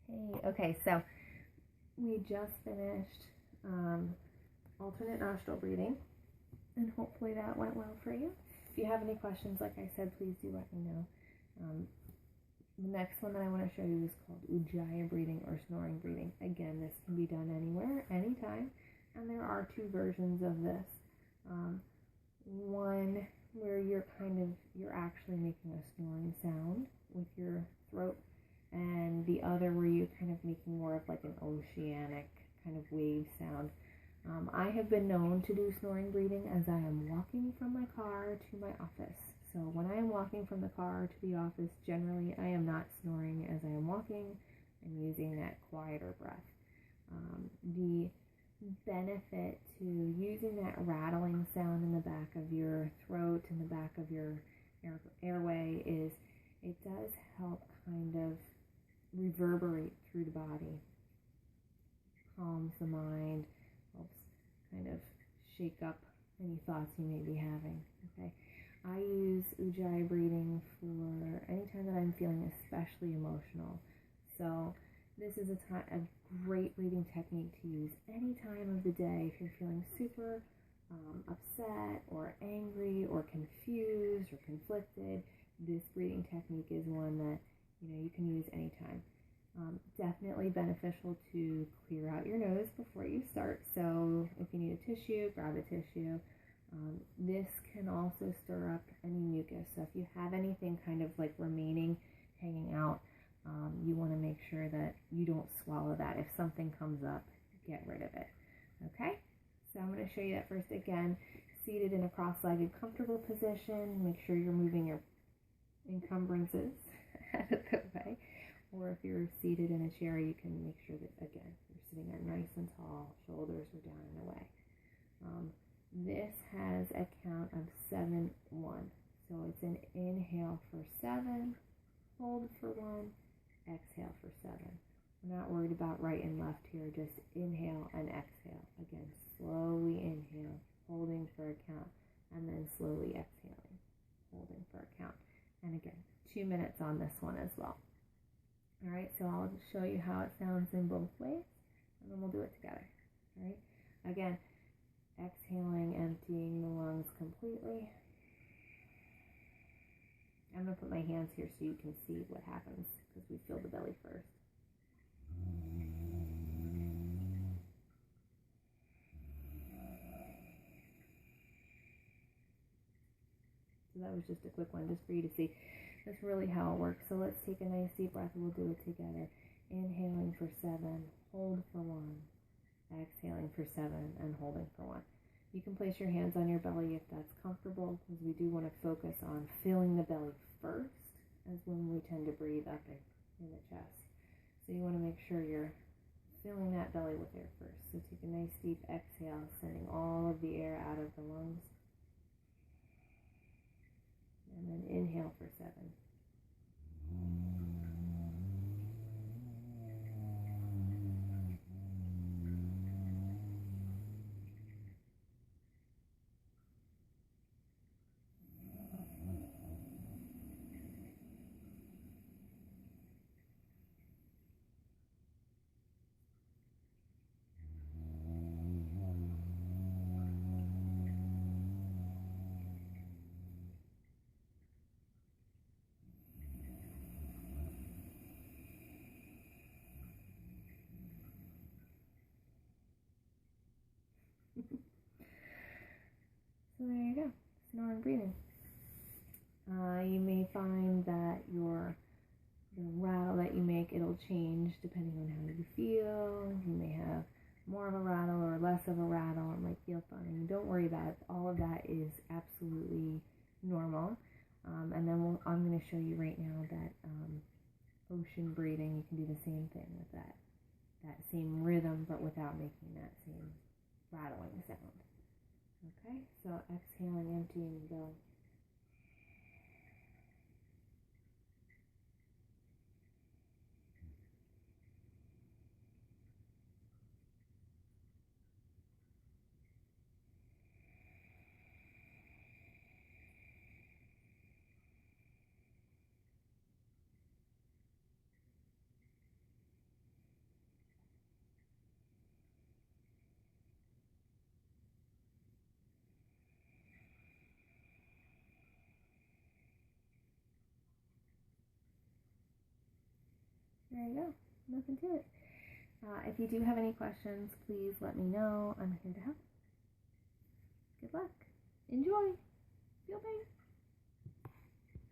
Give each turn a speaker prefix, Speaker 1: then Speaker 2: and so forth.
Speaker 1: Hey, okay, so we just finished alternate nostril breathing, and hopefully that went well for you. If you have any questions, like I said, please do let me know. The next one that I want to show you is called Ujjayi breathing or snoring breathing. Again, this can be done anywhere, anytime, and there are two versions of this. One where you're actually making a snoring sound with your throat, and the other where you're kind of making more of like an oceanic kind of wave sound. I have been known to do snoring breathing as I am walking from my car to my office. So when I am walking from the car to the office, generally I am not snoring as I am walking. I'm using that quieter breath. The benefit to using that rattling sound in the back of your throat and the back of your airway is it does help kind of reverberate through the body, calms the mind, helps kind of shake up any thoughts you may be having. Okay, I use Ujjayi breathing for any time that I'm feeling especially emotional. So this is a great breathing technique to use any time of the day if you're feeling super upset or angry or confused or conflicted. This breathing technique is one that you can use anytime. Definitely beneficial to clear out your nose before you start. So if you need a tissue, grab a tissue. This can also stir up any mucus. So if you have anything kind of like remaining, hanging out, you want to make sure that you don't swallow that. If something comes up, get rid of it. Okay? So I'm going to show you that first again. Seated in a cross-legged, comfortable position. Make sure you're moving your encumbrances out of the way. Or if you're seated in a chair, you can make sure that, again, you're sitting there nice and tall, shoulders are down and away. This has a count of 7-1. So it's an inhale for 7, hold for 1, exhale for 7. We're not worried about right and left here, just inhale and exhale. Again, slowly inhale, holding for a count, and then slowly exhaling, holding for a count. And again, 2 minutes on this one as well. All right, so I'll show you how it sounds in both ways, and then we'll do it together. All right, again, exhaling, emptying the lungs completely. I'm going to put my hands here so you can see what happens because we fill the belly first. So that was just a quick one just for you to see. That's really how it works. So let's take a nice deep breath and we'll do it together. Inhaling for 7, hold for 1, exhaling for 7, and holding for 1. You can place your hands on your belly if that's comfortable, because we do want to focus on filling the belly first, as when we tend to breathe up in the chest. So you want to make sure you're filling that belly with air first. So take a nice deep exhale, sending all of the air out of the lungs. And then inhale for 7. So there you go, snoring breathing. You may find that the rattle that you make, it'll change depending on how you feel. You may have more of a rattle or less of a rattle. It might feel funny. Don't worry about it. All of that is absolutely normal. And then I'm going to show you right now that ocean breathing. You can do the same thing with that same rhythm, but without making that same rattling sound. Okay, so exhaling, emptying the belly. There you go. Nothing to it. If you do have any questions, please let me know. I'm here to help. Good luck. Enjoy. Feel better.